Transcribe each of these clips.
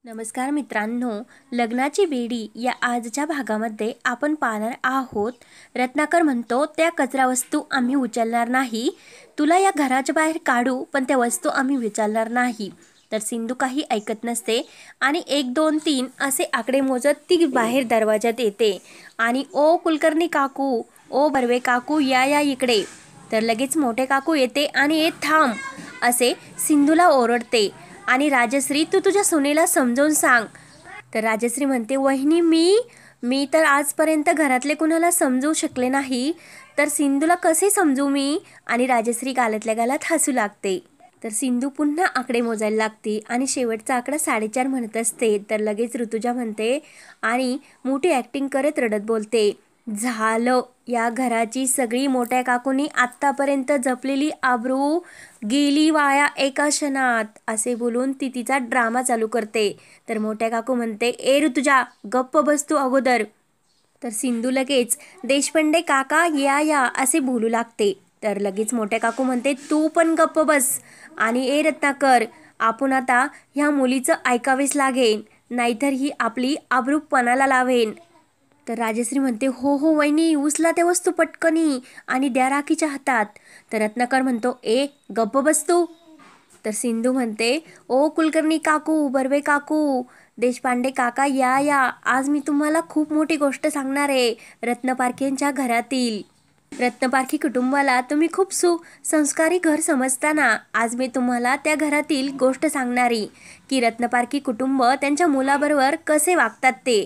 नमस्कार मित्रांनो, लग्नाची बेडी या आजच्या भागामध्ये आपण पाहणार आहोत. रत्नाकर म्हणतो, त्या कचरा वस्तू आम्ही उचलणार नाही. तुला या घराच्या बाहेर काढू, पण त्या वस्तू आम्ही उचलणार नाही. तर सिंधू काही ऐकत नसते आणि 1 2 3 असे आकडे मोजत ती बाहेर दरवाजात येते आणि ओ कुलकर्णी काकू, ओ बर्वे काकू, या इकडे. तर लगेच मोठे काकू येते आणि ए थांब असे सिंधूला ओरडते आणि राजश्री, तू तुझ्या सुनेला समजावून सांग. तर राजश्री म्हणते, वहिनी मी तर आजपर्यंत घरातले कुणाला समजवू शकले नाही, तर सिंधूला कसे समजू मी. आणि राजश्री गालातल्या गालात हसू लागते. तर सिंधू पुन्हा आकडे मोजायला लागते आणि शेवटचा आकडा 4.5 म्हणत असते. तर लगेच ऋतुजा म्हणते आणि मोठी ॲक्टिंग करत रडत बोलते, झालं, या घराची सगळी मोठ्या काकूंनी आत्तापर्यंत जपलेली आबरू गेली वाया एका क्षणात. असे बोलून ती तिचा ड्रामा चालू करते. तर मोठ्या काकू म्हणते, ए ऋतुजा, गप्प बस तू अगोदर. तर सिंधू लगेच, देशपांडे काका या असे बोलू लागते. तर लगेच मोठ्या काकू म्हणते, तू पण गप्प बस. आणि ए रत्नाकर, आपण आता ह्या मुलीचं ऐकावेच लागेल, नाहीतर ही आपली आबरू पणाला लावेन. तर राजश्री म्हणते, हो वहिनी, उचला त्या वस्तू पटकनी आणि द्या राखीच्या हातात. तर रत्नाकर म्हणतो, ए गप्प बस तू. तर सिंधू म्हणते, ओ कुलकर्णी काकू, बर्वे काकू, देशपांडे काका या, आज मी तुम्हाला खूप मोठी गोष्ट सांगणार आहे. रत्नपारखेंच्या घरातील रत्नपारखी कुटुंबाला तुम्ही खूप संस्कारी घर समजताना आज मी तुम्हाला त्या घरातील गोष्ट सांगणारी की रत्नपारखी कुटुंब त्यांच्या मुलाबरोबर कसे वागतात ते.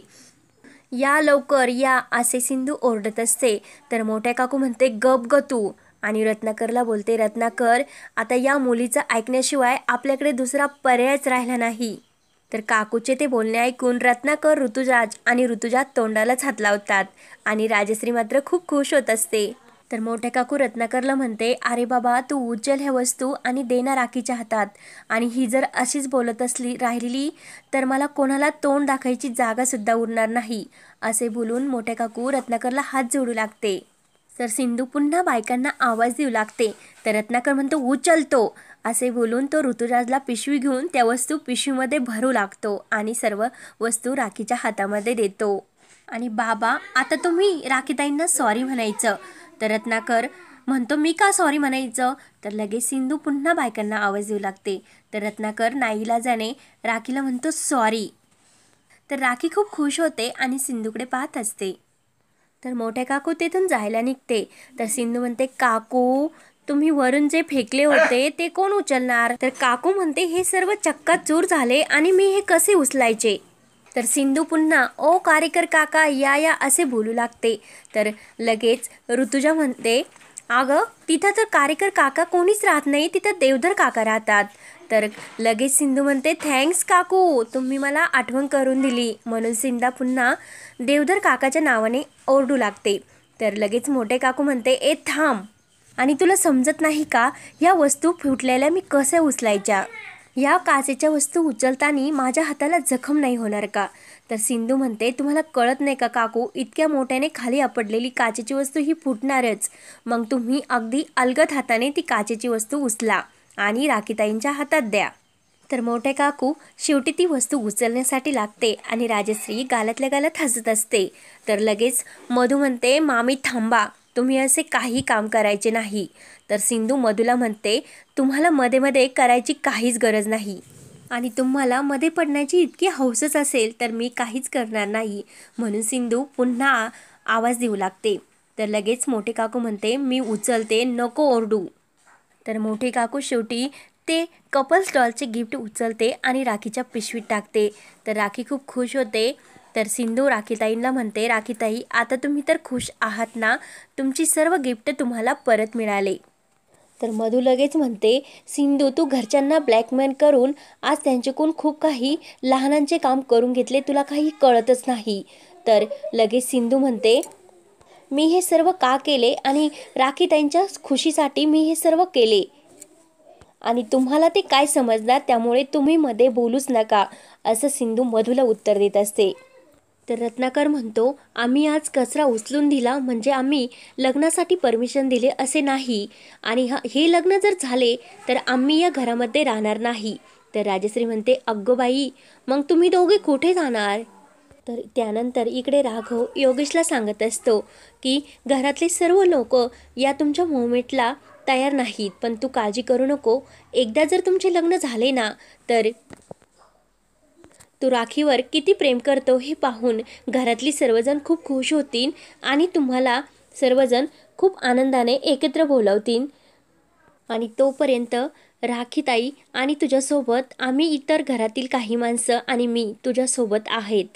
या लवकर या असे सिंधू ओरडत असते. तर मोठ्या काकू म्हणते, गप ग तू. आणि रत्नाकरला बोलते, रत्नाकर, आता या मुलीचं ऐकण्याशिवाय आपल्याकडे दुसरा पर्यायच राहिला नाही. तर काकूचे ते बोलणे ऐकून रत्नाकर, ऋतुराज आणि ऋतुजा तोंडालाच हात लावतात आणि राजश्री मात्र खूप खुश होत असते. तर मोठ्या काकू रत्नाकरला म्हणते, अरे बाबा, तू उचल ह्या वस्तू आणि दे ना राखीच्या हातात. आणि ही जर अशीच बोलत राहिली तर मला कोणाला तोंड दाखवायची जागासुद्धा उरणार नाही. असे बोलून मोठ्या काकू रत्नाकरला हात जोडू लागते. तर सिंधू पुन्हा बायकांना आवाज देऊ लागते. तर रत्नाकर म्हणतो, उचलतो. असे बोलून तो ऋतुराजला पिशवी घेऊन त्या वस्तू पिशवीमध्ये भरू लागतो आणि सर्व वस्तू राखीच्या हातामध्ये देतो. आणि बाबा, आता तुम्ही राखीताईंना सॉरी म्हणायचं. तर रत्नाकर म्हणतो, मी का सॉरी म्हणायचं. तर लगेच सिंधू पुन्हा बायकांना आवाज देऊ लागते. तर रत्नाकर नाईलाजाने राखीला म्हणतो, सॉरी. तर राखी खूप खुश होते आणि सिंधूकडे पाहत असते. तर मोठ्या काकू तिथून जायला निघते. तर सिंधू म्हणते, काकू, तुम्ही वरून जे फेकले होते ते कोण उचलणार. तर काकू म्हणते, हे सर्व चक्काचूर झाले आणि मी हे कसे उचलायचे. तर सिंधू पुन्हा, ओ कारेकर काका या असे बोलू लागते. तर लगेच ऋतुजा म्हणते, अगं, तिथं तर कारेकर काका कोणीच राहत नाही, तिथं देवधर काका राहतात. तर लगेच सिंधू म्हणते, थँक्स काकू, तुम्ही मला आठवण करून दिली. म्हणून सिंधा पुन्हा देवधर काकाच्या नावाने ओरडू लागते. तर लगेच मोठे काकू म्हणते, ए थांब, आणि तुला समजत नाही का, ह्या वस्तू फुटलेल्या मी कशा उचलायच्या. या काचेच्या वस्तू उचलताना माझ्या हाताला जखम नाही होणार का. तर सिंधू म्हणते, तुम्हाला कळत नाही का काकू, इतक्या मोठ्याने खाली आपडलेली काचेची वस्तू ही फुटणारच. मग तुम्ही अगदी अलगद हाताने ती काचेची वस्तू उचला आणि राखीताईंच्या हातात द्या. तर मोठे काकू शेवटी ती वस्तू उचलण्यासाठी लागते आणि राजश्री गालातल्या गालात हसत असते. तर लगेच मधू म्हणते, मामी थांबा, तुम्ही असे काही काम करायचे नाही. तर सिंधू मधूला म्हणते, तुम्हाला मध्ये करायची काहीच गरज नाही आणि तुम्हाला मध्ये पडण्याची इतकी हौसच असेल तर मी काहीच करणार नाही. म्हणून सिंधू पुन्हा आवाज देऊ लागते. तर लगेच मोठे काकू म्हणते, मी उचलते, नको ओरडू. तर मोठे काकू शेवटी ते कपल स्टॉलचे गिफ्ट उचलते आणि राखीच्या पिशवीत टाकते. तर राखी खूप खुश होते. तर सिंधू राखीताईंना म्हणते, राखीताई, आता तुम्ही तर खुश आहात ना, तुमची सर्व गिफ्ट तुम्हाला परत मिळाले. तर मधू लगेच म्हणते, सिंधू, तू घरच्यांना ब्लॅकमेल करून आज त्यांच्याकडून खूप काही लहानांचे काम करून घेतले, तुला काही कळतच नाही. तर लगेच सिंधू म्हणते, मी हे सर्व का केले आणि राखीताईंच्या खुशीसाठी मी हे सर्व केले आणि तुम्हाला ते काय समजणार, त्यामुळे तुम्ही मध्ये बोलूच नका, असं सिंधू मधूला उत्तर देत असते. तर रत्नाकर म्हणतो, आम्ही आज कचरा उचलून दिला म्हणजे आम्ही लग्नासाठी परमिशन दिले असे नाही आणि हे लग्न जर झाले तर आम्ही या घरामध्ये राहणार नाही. तर राजश्री म्हणते, अगं बाई, मग तुम्ही दोघे कुठे जाणार? तर त्यानंतर इकडे राघव योगेशला सांगत असतो की घरातले सर्व लोक या तुमच्या मोमेंटला तयार नाहीत, पण तू काळजी करू नको. एकदा जर तुमचे लग्न झाले ना, तर तू राखीवर किती प्रेम करतो हे पाहून घरातली सर्वजण खूप खुश होतील आणि तुम्हाला सर्वजण खूप आनंदाने एकत्र बोलावतील. आणि तोपर्यंत राखीताई आणि तुझ्यासोबत आम्ही इतर घरातील काही माणसं आणि मी तुझ्यासोबत आहेत.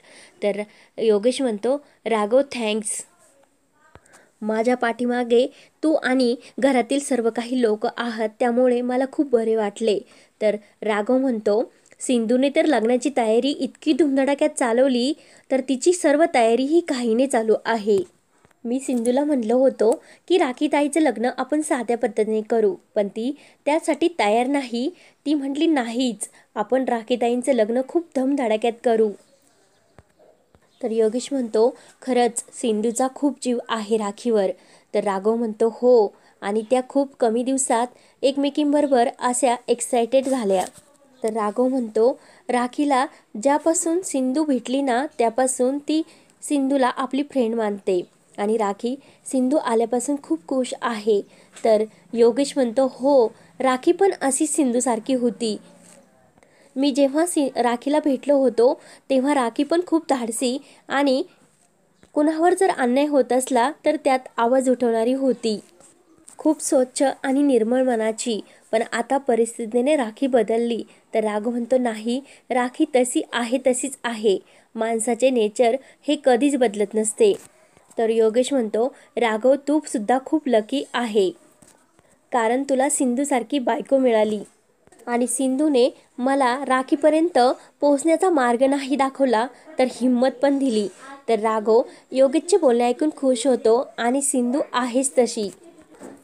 तर योगेश म्हणतो, राघव थँक्स, माझ्या पाठीमागे तू आणि घरातील सर्व काही लोक आहात, त्यामुळे मला खूप बरे वाटले. तर राघव म्हणतो, सिंधूने तर लग्नाची तयारी इतकी धुमधडाक्यात चालवली, तर तिची सर्व तयारी ही घाईने चालू आहे. मी सिंधूला म्हणलं होतं की राखीताईचं लग्न आपण साध्या पद्धतीने करू, पण ती त्यासाठी तयार नाही. ती म्हटली नाहीच, आपण राखीताईंचं लग्न खूप धमधडाक्यात करू. तर योगेश म्हणतो, खरंच सिंधूचा खूप जीव आहे राखीवर. तर राघव म्हणतो, हो, आणि त्या खूप कमी दिवसात एकमेकींबरोबर अशा एक्सायटेड झाल्या. तर राघव म्हणतो, राखीला ज्यापासून सिंधू भेटली ना, त्यापासून ती सिंधूला आपली फ्रेंड मानते आणि राखी सिंधू आल्यापासून खूप खुश आहे. तर योगेश म्हणतो, हो, राखी पण अशी सिंधूसारखी होती. मी जेव्हा राखीला भेटलो होतो तेव्हा राखी पण खूप धाडसी आणि कुणावर जर अन्याय होत असला तर त्यात आवाज उठवणारी होती. खूप स्वच्छ आणि निर्मळ मनाची. पण आता परिस्थितीने राखी बदलली. तर राघव म्हणतो, नाही, राखी तशी आहे तशीच आहे. माणसाचे नेचर हे कधीच बदलत नसते. तर योगेश म्हणतो, राघव तू सुद्धा खूप लकी आहे, कारण तुला सिंधूसारखी बायको मिळाली. आणि सिंधूने मला राखीपर्यंत पोहोचण्याचा मार्ग नाही दाखवला, तर हिंमत पण दिली. तर राघव योगेशचे बोलणे ऐकून खुश होतो आणि सिंधू आहेच तशी.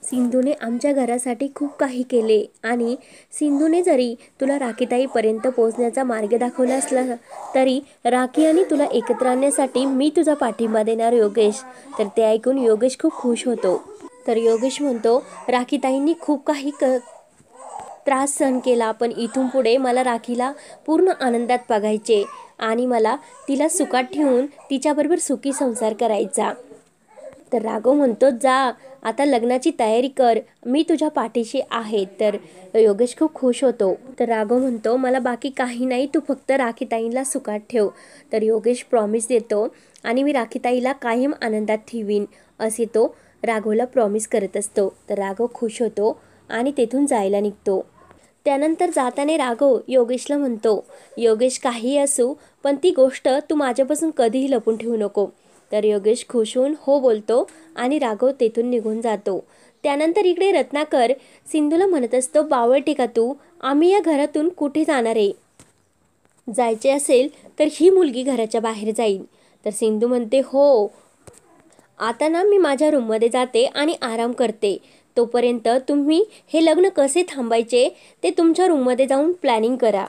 सिंधूने आमच्या घरासाठी खूप काही केले आणि सिंधूने जरी तुला राखीताईपर्यंत पोहोचण्याचा मार्ग दाखवला असला तरी राखी आणि तुला एकत्र आणण्यासाठी मी तुझा पाठिंबा देणार योगेश. तर ते ऐकून योगेश खूप खुश होतो. तर योगेश म्हणतो, राखीताईंनी खूप काही त्रास सहन केला, पण इथून पुढे मला राखीला पूर्ण आनंदात बघायचे आणि मला तिला सुखात ठेवून तिच्याबरोबर सुखी संसार करायचा. तर राघव म्हणतो, जा आता लग्नाची तयारी कर, मी तुझ्या पाठीशी आहे. तर योगेश खूप खुश होतो. तर राघव म्हणतो, मला बाकी काही नाही, तू फक्त राखीताईंला सुखात ठेव. तर योगेश प्रॉमिस देतो आणि मी राखीताईला कायम आनंदात ठेवीन असे तो राघवला प्रॉमिस करत असतो. तर राघव खुश होतो आणि तेथून जायला निघतो. त्यानंतर जाताना राघव योगेशला म्हणतो, योगेश काही असू, पण ती गोष्ट तू माझ्यापासून कधीही लपून ठेवू नको. तर योगेश खुश होऊन हो बोलतो आणि राघव तेथून निघून जातो. त्यानंतर इकडे रत्नाकर सिंधूला म्हणत असतो, बावळटे का तू, आम्ही या घरातून कुठे जाणार आहे? जायचे असेल तर ही मुलगी घराच्या बाहेर जाईल. तर सिंधू म्हणते, हो, आता ना मी माझ्या रूममध्ये जाते आणि आराम करते. तोपर्यंत तुम्ही हे लग्न कसे थांबायचे ते तुमच्या रूममध्ये जाऊन प्लॅनिंग करा.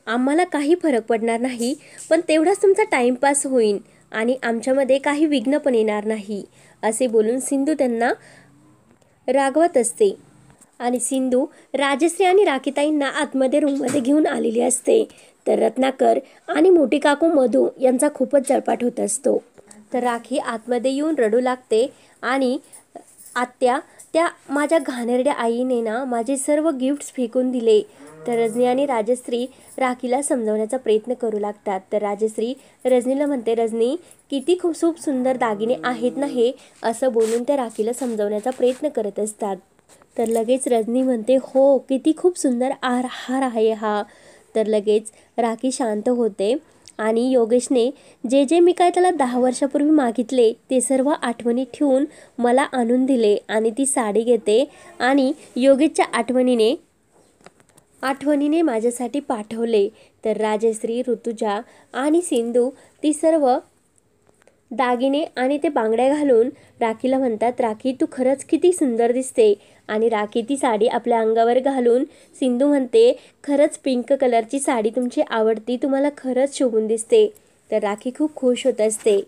आम्हाला काही फरक पडणार नाही, पण तेवढाच तुमचा टाईमपास होईल आणि आमच्यामध्ये काही विघ्न पण येणार नाही. असे बोलून सिंधू त्यांना रागवत असते. आणि सिंधू राजश्री आणि राखीताईंना आतमध्ये रूममध्ये घेऊन आलेली असते. तर रत्नाकर आणि मोठी काकू मधू यांचा खूपच जळपाट होत असतो. तर राखी आतमध्ये येऊन रडू लागते आणि आत्या, त्या माझ्या घाणेरड्या आईने ना माझे सर्व गिफ्ट्स फेकून दिले. तर रजनी आणि राजश्री राखीला समजवण्याचा प्रयत्न करू लागतात. तर राजश्री रजनीला म्हणते, रजनी किती खूप सुंदर दागिने आहेत ना हे, असं बोलून त्या राखीला समजवण्याचा प्रयत्न करत असतात. तर लगेच रजनी म्हणते, हो, किती खूप सुंदर हार आहे हा. तर लगेच राखी शांत होते आणि योगेशने जे मी काय त्याला 10 वर्षापूर्वी मागितले ते सर्व आठवणी ठेवून मला आणून दिले आणि ती साडी घेते आणि योगेशच्या आठवणीने माझ्यासाठी पाठवले. तर राजश्री, ऋतुजा आणि सिंधू ती सर्व दागिने आणि ते बांगड्या घालून राखीला म्हणतात, राखी तू खरंच किती सुंदर दिसते. आणि राखी ती साडी आपल्या अंगावर घालून सिंधू म्हणते, खरंच पिंक कलरची साडी तुमची आवडती, तुम्हाला खरंच शोभून दिसते. तर राखी खूप खुश होत असते.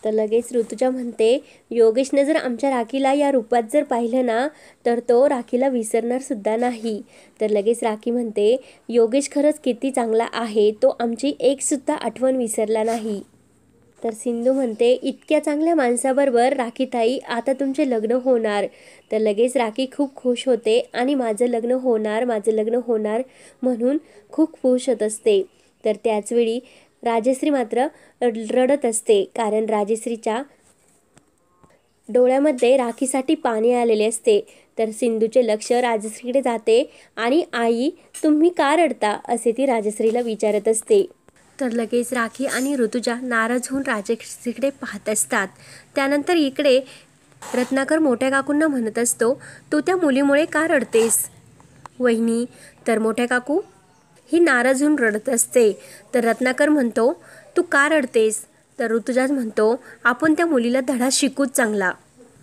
तर लगेच ऋतुजा म्हणते, योगेशने जर आमच्या राखीला या रूपात जर पाहिलं ना तर तो राखीला विसरणार सुद्धा नाही. तर लगेच राखी म्हणते, योगेश खरंच किती चांगला आहे, तो आमची एक सुद्धा आठवण विसरला नाही. तर सिंधू म्हणते, इतक्या चांगल्या माणसाबरोबर राखीताई आता तुमचे लग्न होणार. तर लगेच राखी खूप खुश होते आणि माझं लग्न होणार म्हणून खूप खुश होत असते. तर त्याचवेळी राजश्री मात्र रडत असते, कारण राजश्रीच्या डोळ्यामध्ये राखीसाठी पाणी आलेले असते. तर सिंधूचे लक्ष राजश्रीकडे जाते आणि आई तुम्ही का रडता असे ती राजश्रीला विचारत असते. तर लगेच राखी आणि ऋतुजा नाराज होऊन राजश्रीकडे पाहत असतात. त्यानंतर इकडे रत्नाकर मोठ्या काकूंना म्हणत असतो, तू त्या मुलीमुळे का रडतेस वहिनी. तर मोठ्या काकू ही नाराज होऊन रडत असते. तर रत्नाकर म्हणतो, तू का रडतेस. तर ऋतुजाच म्हणतो, आपण त्या मुलीला धडा शिकूच चांगला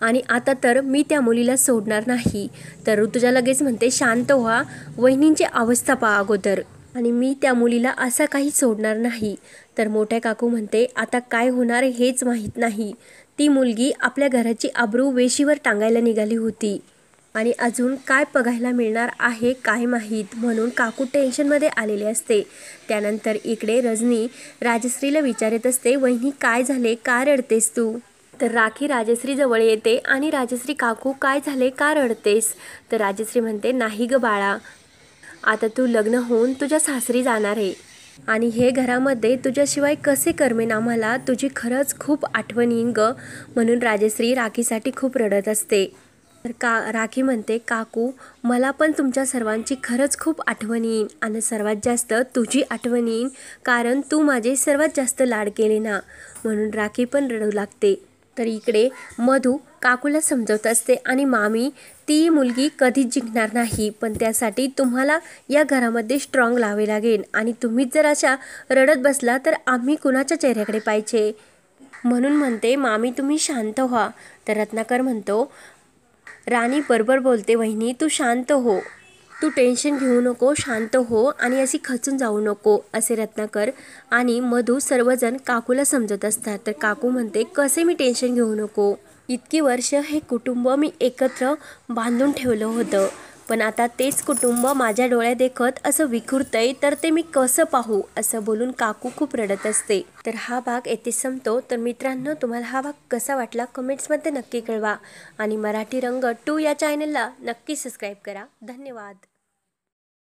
आणि आता तर मी त्या मुलीला सोडणार नाही. तर ऋतुजा लगेच म्हणते, शांत व्हा, वहिनींची अवस्था पहा अगोदर, आणि मी त्या मुलीला असा काही सोडणार नाही. तर मोठ्या काकू म्हणते, आता काय होणार हेच माहीत नाही. ती मुलगी आपल्या घराची आबरू वेशीवर टांगायला निघाली होती आणि अजून काय बघायला मिळणार आहे काय माहीत, म्हणून काकू टेन्शनमध्ये आलेले असते. त्यानंतर इकडे रजनी राजश्रीला विचारत असते, वहिनी काय झाले, का रडतेस तू. तर राखी राजश्री जवळ येते आणि राजश्री, काकू काय झाले, का रडतेस. तर राजश्री म्हणते, नाही ग बाळा, आता तू लग्न होऊन तुझ्या सासरी जाणार आहे आणि हे घरामध्ये तुझ्याशिवाय कसे करमेन आम्हाला, तुझी खरंच खूप आठवण येईन ग. म्हणून राजश्री राखीसाठी खूप रडत असते. तर राखी म्हणते, काकू मला पण तुमच्या सर्वांची खरंच खूप आठवण येईन आणि सर्वात जास्त तुझी आठवण येईन, कारण तू माझे सर्वात जास्त लाड केले ना. म्हणून राखी पण रडू लागते. तर इकडे मधू काकूला समजवत असते आणि मामी ती मुलगी कधीच जिंकणार नाही, पण त्यासाठी तुम्हाला या घरामध्ये स्ट्रॉंग लावे लागेल आणि तुम्हीच जर अशा रडत बसला तर आम्ही कुणाच्या चेहऱ्याकडे पाहिजे. म्हणून म्हणते, मामी तुम्ही शांत व्हा. तर रत्नाकर म्हणतो, राणी बरोबर बोलते वहिनी, तू शांत हो, तू टेन्शन घेऊ नको, शांत हो आणि अशी खचून जाऊ नको असे रत्नाकर आणि मधू सर्वजण काकूला समजत असतात. तर काकू म्हणते, कसे मी टेन्शन घेऊ नको, इतकी वर्ष हे कुटुंब मी एकत्र बांधून ठेवलं होतं, पण आता तेच कुटुंब माझ्या डोळ्यात देखत असं विखुरतंय, तर ते मी कसं पाहू असं बोलून काकू खूप रडत असते. तर हा भाग येथे संपतो. तर मित्रांनो, तुम्हाला हा भाग कसा वाटला कमेंट्समध्ये नक्की कळवा आणि मराठी रंग 2 या चॅनलला नक्की सबस्क्राईब करा. धन्यवाद.